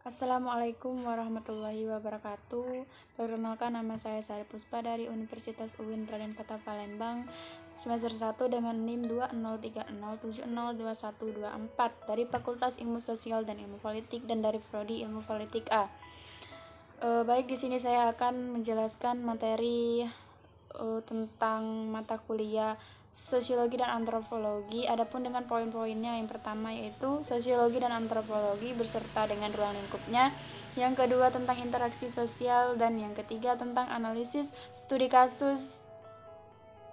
Assalamualaikum warahmatullahi wabarakatuh. Perkenalkan, nama saya Sari Puspa dari Universitas UIN Raden Patah Palembang, semester 1 dengan NIM 2030702124 dari Fakultas Ilmu Sosial dan Ilmu Politik dan dari Prodi Ilmu Politik A. Baik, di sini saya akan menjelaskan materi tentang mata kuliah sosiologi dan antropologi. Adapun dengan poin-poinnya, yang pertama yaitu sosiologi dan antropologi beserta dengan ruang lingkupnya, yang kedua tentang interaksi sosial, dan yang ketiga tentang analisis studi kasus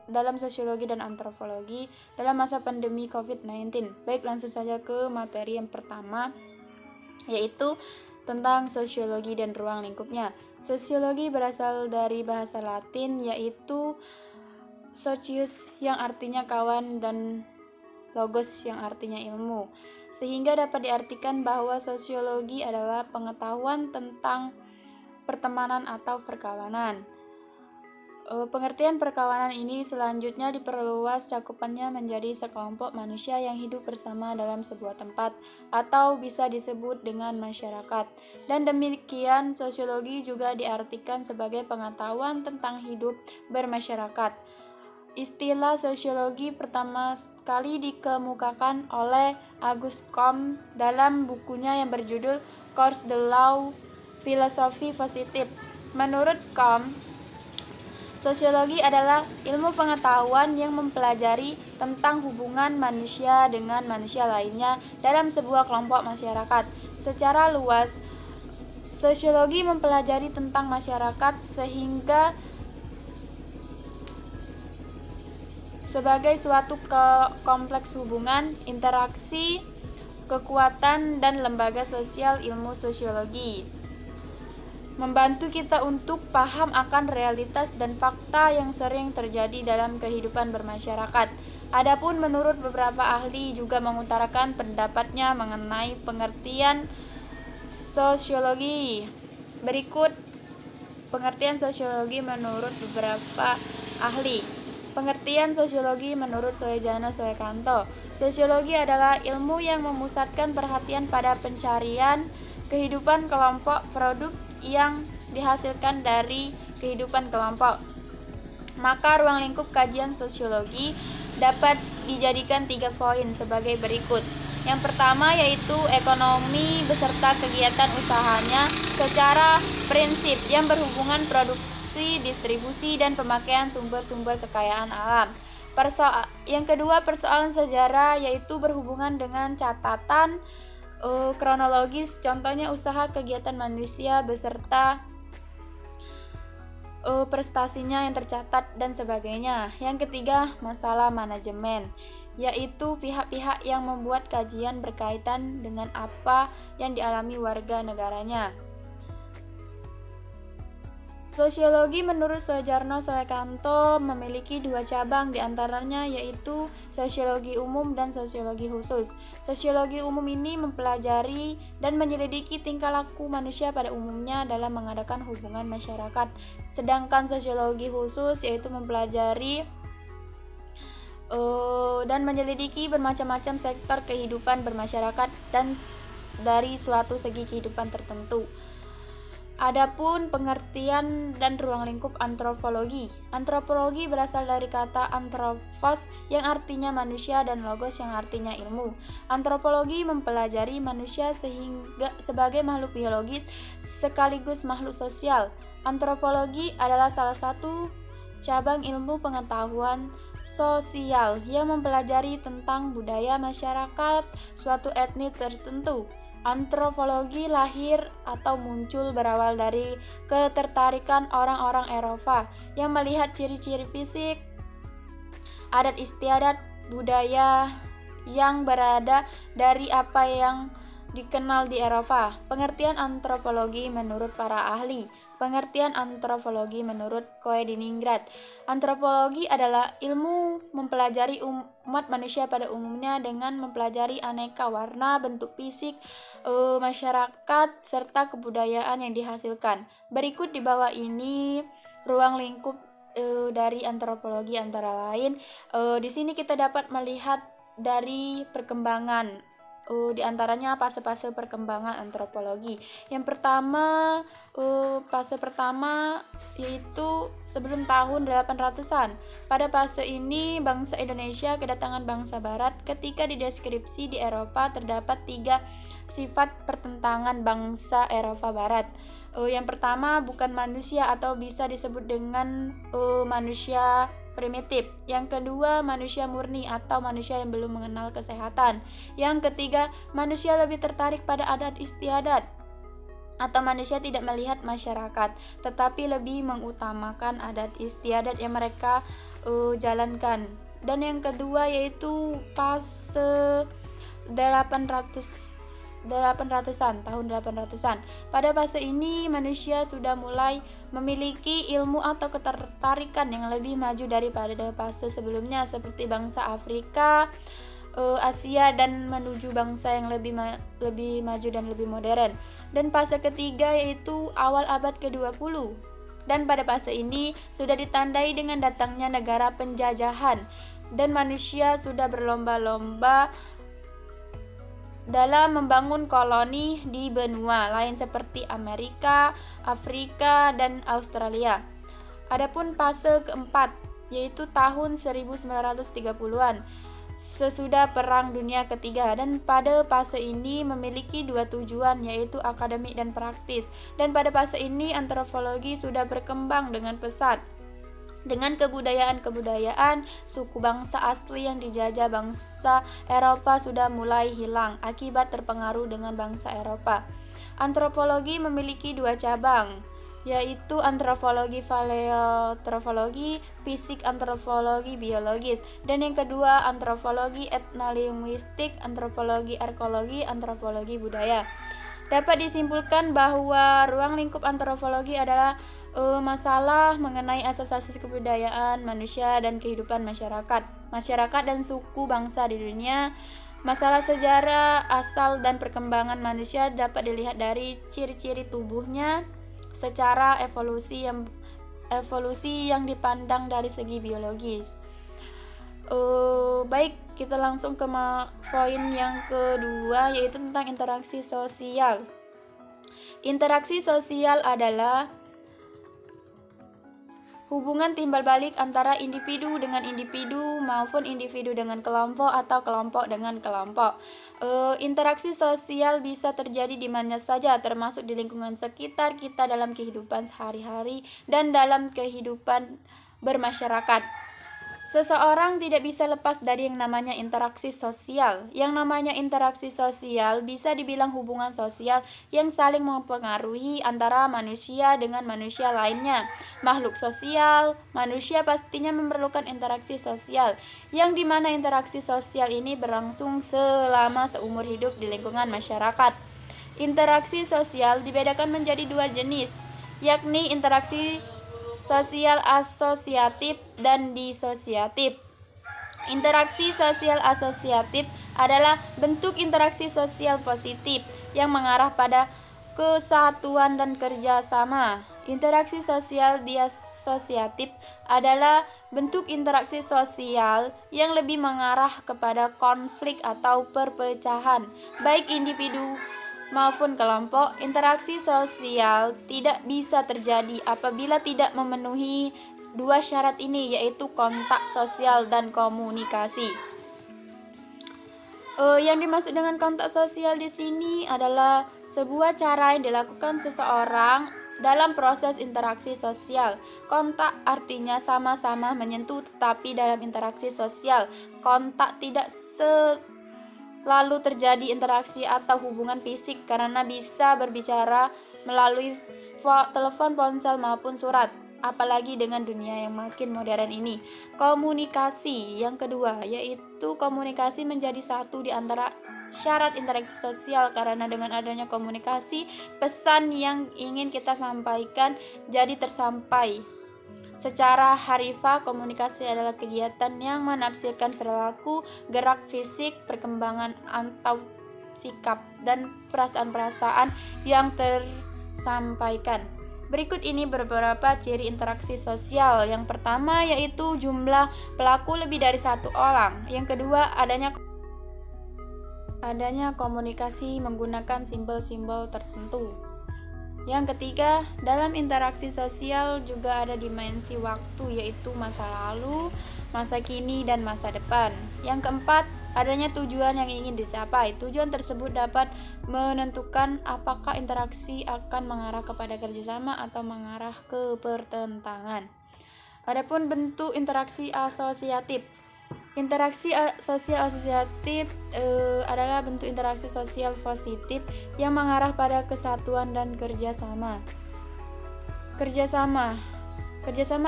dalam sosiologi dan antropologi dalam masa pandemi COVID-19. Baik, langsung saja ke materi yang pertama, yaitu tentang sosiologi dan ruang lingkupnya. Sosiologi berasal dari bahasa Latin yaitu socius yang artinya kawan dan logos yang artinya ilmu, sehingga dapat diartikan bahwa sosiologi adalah pengetahuan tentang pertemanan atau perkawanan. Pengertian perkawanan ini selanjutnya diperluas cakupannya menjadi sekelompok manusia yang hidup bersama dalam sebuah tempat atau bisa disebut dengan masyarakat. Dan demikian sosiologi juga diartikan sebagai pengetahuan tentang hidup bermasyarakat. Istilah sosiologi pertama kali dikemukakan oleh Auguste Comte dalam bukunya yang berjudul Cours de la Philosophie Positive. Menurut Comte, sosiologi adalah ilmu pengetahuan yang mempelajari tentang hubungan manusia dengan manusia lainnya dalam sebuah kelompok masyarakat. Secara luas, sosiologi mempelajari tentang masyarakat sehingga sebagai suatu kompleks hubungan, interaksi, kekuatan, dan lembaga sosial. Ilmu sosiologi membantu kita untuk paham akan realitas dan fakta yang sering terjadi dalam kehidupan bermasyarakat. Adapun menurut beberapa ahli juga mengutarakan pendapatnya mengenai pengertian sosiologi. Berikut pengertian sosiologi menurut beberapa ahli. Pengertian sosiologi menurut Soejano Soekanto. Sosiologi adalah ilmu yang memusatkan perhatian pada pencarian kehidupan kelompok, produk yang dihasilkan dari kehidupan kelompok. Maka ruang lingkup kajian sosiologi dapat dijadikan 3 poin sebagai berikut. Yang pertama yaitu ekonomi beserta kegiatan usahanya secara prinsip yang berhubungan produksi, distribusi, dan pemakaian sumber-sumber kekayaan alam. Yang kedua, persoalan sejarah yaitu berhubungan dengan catatan kronologis, contohnya usaha kegiatan manusia beserta prestasinya yang tercatat dan sebagainya. Yang ketiga, masalah manajemen, yaitu pihak-pihak yang membuat kajian berkaitan dengan apa yang dialami warga negaranya. Sosiologi menurut Soejarno Soekanto memiliki 2 cabang, diantaranya yaitu sosiologi umum dan sosiologi khusus. Sosiologi umum ini mempelajari dan menyelidiki tingkah laku manusia pada umumnya dalam mengadakan hubungan masyarakat. Sedangkan sosiologi khusus yaitu mempelajari dan menyelidiki bermacam-macam sektor kehidupan bermasyarakat dan dari suatu segi kehidupan tertentu. Adapun pengertian dan ruang lingkup antropologi. Antropologi berasal dari kata anthropos yang artinya manusia dan logos yang artinya ilmu. Antropologi mempelajari manusia sebagai makhluk biologis sekaligus makhluk sosial. Antropologi adalah salah satu cabang ilmu pengetahuan sosial yang mempelajari tentang budaya masyarakat suatu etnis tertentu. Antropologi lahir atau muncul berawal dari ketertarikan orang-orang Eropa yang melihat ciri-ciri fisik, adat istiadat, budaya yang berada dari apa yang dikenal di Eropa. Pengertian antropologi menurut para ahli. Pengertian antropologi menurut Koediningrat. Antropologi adalah ilmu mempelajari umat manusia pada umumnya dengan mempelajari aneka warna, bentuk fisik, masyarakat, serta kebudayaan yang dihasilkan. Berikut di bawah ini ruang lingkup dari antropologi antara lain. Di sini kita dapat melihat dari perkembangan Di antaranya fase-fase perkembangan antropologi. Yang pertama, fase pertama yaitu sebelum tahun 800-an. Pada fase ini bangsa Indonesia kedatangan bangsa barat. Ketika dideskripsi di Eropa terdapat 3 sifat pertentangan bangsa Eropa barat. Yang pertama, bukan manusia atau bisa disebut dengan manusia primitif. Yang kedua, manusia murni atau manusia yang belum mengenal kesehatan. Yang ketiga, manusia lebih tertarik pada adat istiadat atau manusia tidak melihat masyarakat, tetapi lebih mengutamakan adat istiadat yang mereka jalankan. Dan yang kedua yaitu fase 800-an, tahun 800-an. Pada fase ini manusia sudah mulai memiliki ilmu atau ketertarikan yang lebih maju daripada fase sebelumnya, seperti bangsa Afrika, Asia, dan menuju bangsa yang lebih maju dan lebih modern. Dan fase ketiga yaitu awal abad ke-20. Dan pada fase ini sudah ditandai dengan datangnya negara penjajahan dan manusia sudah berlomba-lomba dalam membangun koloni di benua lain seperti Amerika, Afrika, dan Australia. Adapun fase keempat yaitu tahun 1930-an sesudah Perang Dunia Ketiga, dan pada fase ini memiliki 2 tujuan yaitu akademik dan praktis. Dan pada fase ini antropologi sudah berkembang dengan pesat. Dengan kebudayaan suku bangsa asli yang dijajah bangsa Eropa sudah mulai hilang akibat terpengaruh dengan bangsa Eropa. Antropologi memiliki 2 cabang, yaitu antropologi paleoantropologi, fisik antropologi biologis, dan yang kedua antropologi etnolinguistik, antropologi arkeologi, antropologi budaya. Dapat disimpulkan bahwa ruang lingkup antropologi adalah masalah mengenai asas-asas kebudayaan manusia dan kehidupan masyarakat dan suku bangsa di dunia. Masalah sejarah, asal dan perkembangan manusia dapat dilihat dari ciri-ciri tubuhnya secara evolusi yang dipandang dari segi biologis. Baik, kita langsung ke poin yang kedua yaitu tentang interaksi sosial. Interaksi sosial adalah hubungan timbal balik antara individu dengan individu maupun individu dengan kelompok atau kelompok dengan kelompok. Interaksi sosial bisa terjadi di mana saja, termasuk di lingkungan sekitar kita dalam kehidupan sehari-hari dan dalam kehidupan bermasyarakat. Seseorang tidak bisa lepas dari yang namanya interaksi sosial. Yang namanya interaksi sosial bisa dibilang hubungan sosial yang saling mempengaruhi antara manusia dengan manusia lainnya. Makhluk sosial, manusia pastinya memerlukan interaksi sosial, yang dimana interaksi sosial ini berlangsung selama seumur hidup di lingkungan masyarakat. Interaksi sosial dibedakan menjadi 2 jenis, yakni interaksi sosial asosiatif dan disosiatif. Interaksi sosial asosiatif adalah bentuk interaksi sosial positif yang mengarah pada kesatuan dan kerjasama. Interaksi sosial disosiatif adalah bentuk interaksi sosial yang lebih mengarah kepada konflik atau perpecahan, baik individu maupun kelompok. Interaksi sosial tidak bisa terjadi apabila tidak memenuhi 2 syarat ini, yaitu kontak sosial dan komunikasi. Yang dimaksud dengan kontak sosial di sini adalah sebuah cara yang dilakukan seseorang dalam proses interaksi sosial. Kontak artinya sama-sama menyentuh, tetapi dalam interaksi sosial, kontak tidak lalu terjadi interaksi atau hubungan fisik karena bisa berbicara melalui telepon, ponsel maupun surat, apalagi dengan dunia yang makin modern ini. Komunikasi yang kedua yaitu komunikasi menjadi satu di antara syarat interaksi sosial, karena dengan adanya komunikasi pesan yang ingin kita sampaikan jadi tersampai. Secara harfiah, komunikasi adalah kegiatan yang menafsirkan perilaku, gerak fisik, perkembangan atau sikap, dan perasaan-perasaan yang tersampaikan. Berikut ini beberapa ciri interaksi sosial. Yang pertama yaitu jumlah pelaku lebih dari 1 orang. Yang kedua, adanya adanya komunikasi menggunakan simbol-simbol tertentu. Yang ketiga, dalam interaksi sosial juga ada dimensi waktu, yaitu masa lalu, masa kini, dan masa depan. Yang keempat, adanya tujuan yang ingin dicapai. Tujuan tersebut dapat menentukan apakah interaksi akan mengarah kepada kerjasama atau mengarah ke pertentangan. Adapun bentuk interaksi asosiatif. Interaksi sosial asosiatif adalah bentuk interaksi sosial positif yang mengarah pada kesatuan dan kerjasama. Kerjasama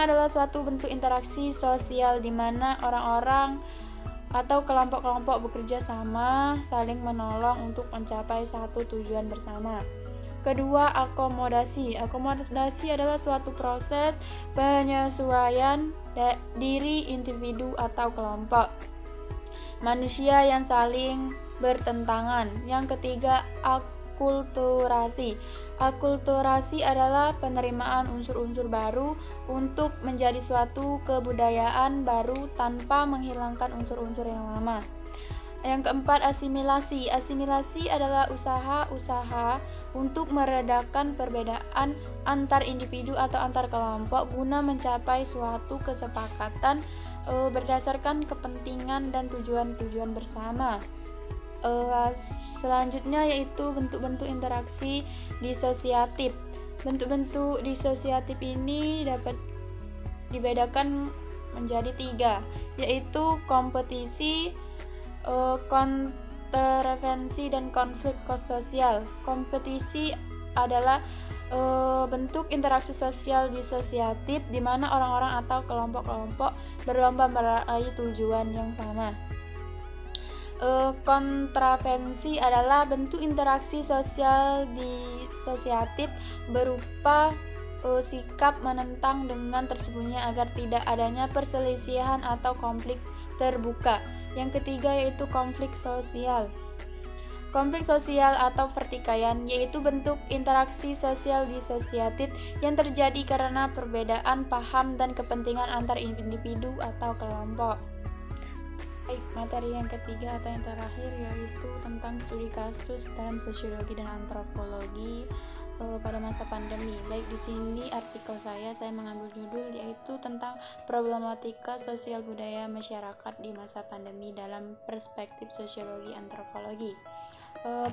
adalah suatu bentuk interaksi sosial di mana orang-orang atau kelompok-kelompok bekerja sama, saling menolong untuk mencapai satu tujuan bersama. Kedua, akomodasi. Akomodasi adalah suatu proses penyesuaian diri individu atau kelompok manusia yang saling bertentangan. Yang ketiga, akulturasi. Akulturasi adalah penerimaan unsur-unsur baru untuk menjadi suatu kebudayaan baru tanpa menghilangkan unsur-unsur yang lama. Yang keempat, asimilasi. Asimilasi adalah usaha-usaha untuk meredakan perbedaan antar individu atau antar kelompok guna mencapai suatu kesepakatan berdasarkan kepentingan dan tujuan-tujuan bersama. Selanjutnya yaitu bentuk-bentuk interaksi disosiatif. Bentuk-bentuk disosiatif ini dapat dibedakan menjadi 3, yaitu kompetisi, kontravensi, dan konflik sosial. Kompetisi adalah bentuk interaksi sosial disosiatif di mana orang-orang atau kelompok-kelompok berlomba meraih tujuan yang sama. Kontravensi adalah bentuk interaksi sosial disosiatif berupa sikap menentang dengan tersembunyi agar tidak adanya perselisihan atau konflik terbuka. Yang ketiga yaitu konflik sosial. Konflik sosial atau pertikaian yaitu bentuk interaksi sosial disosiatif yang terjadi karena perbedaan paham dan kepentingan antar individu atau kelompok. Baik, materi yang ketiga atau yang terakhir yaitu tentang studi kasus dalam sosiologi dan antropologi pada masa pandemi. Baik, di sini artikel saya mengambil judul yaitu tentang problematika sosial budaya masyarakat di masa pandemi dalam perspektif sosiologi antropologi.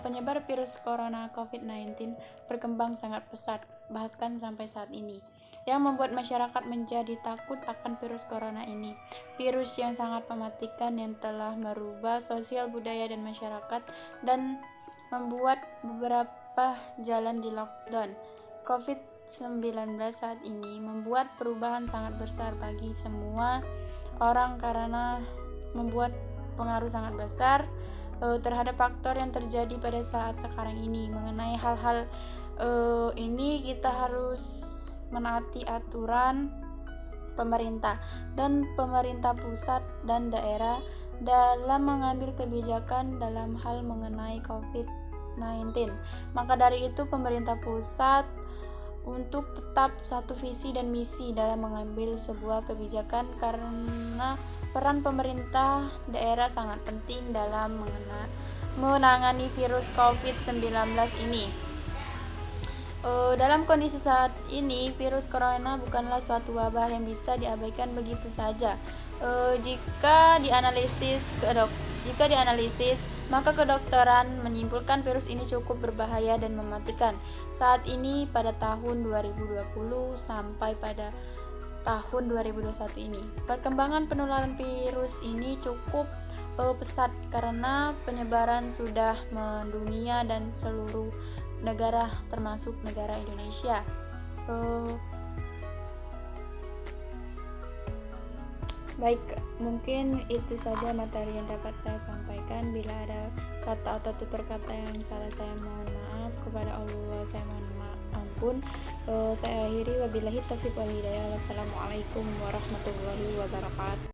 Penyebar virus corona COVID-19 berkembang sangat pesat, bahkan sampai saat ini, yang membuat masyarakat menjadi takut akan virus corona ini. Virus yang sangat mematikan yang telah merubah sosial budaya dan masyarakat dan membuat beberapa jalan di lockdown. COVID-19 saat ini membuat perubahan sangat besar bagi semua orang karena membuat pengaruh sangat besar terhadap faktor yang terjadi pada saat sekarang ini. Mengenai hal-hal ini kita harus menaati aturan pemerintah dan pemerintah pusat dan daerah dalam mengambil kebijakan dalam hal mengenai COVID-19. Maka dari itu pemerintah pusat untuk tetap satu visi dan misi dalam mengambil sebuah kebijakan karena peran pemerintah daerah sangat penting dalam menangani virus COVID-19 ini. Dalam kondisi saat ini, virus corona bukanlah suatu wabah yang bisa diabaikan begitu saja. Jika dianalisis, maka kedokteran menyimpulkan virus ini cukup berbahaya dan mematikan. Saat ini pada tahun 2020 sampai pada tahun 2021 ini, perkembangan penularan virus ini cukup pesat karena penyebaran sudah mendunia dan seluruh negara termasuk negara Indonesia. Baik, mungkin itu saja materi yang dapat saya sampaikan. Bila ada kata atau tutur kata yang salah, saya mohon maaf. Kepada Allah saya mohon ampun. Saya akhiri, wabillahi taufiq wal hidayah. Wassalamualaikum warahmatullahi wabarakatuh.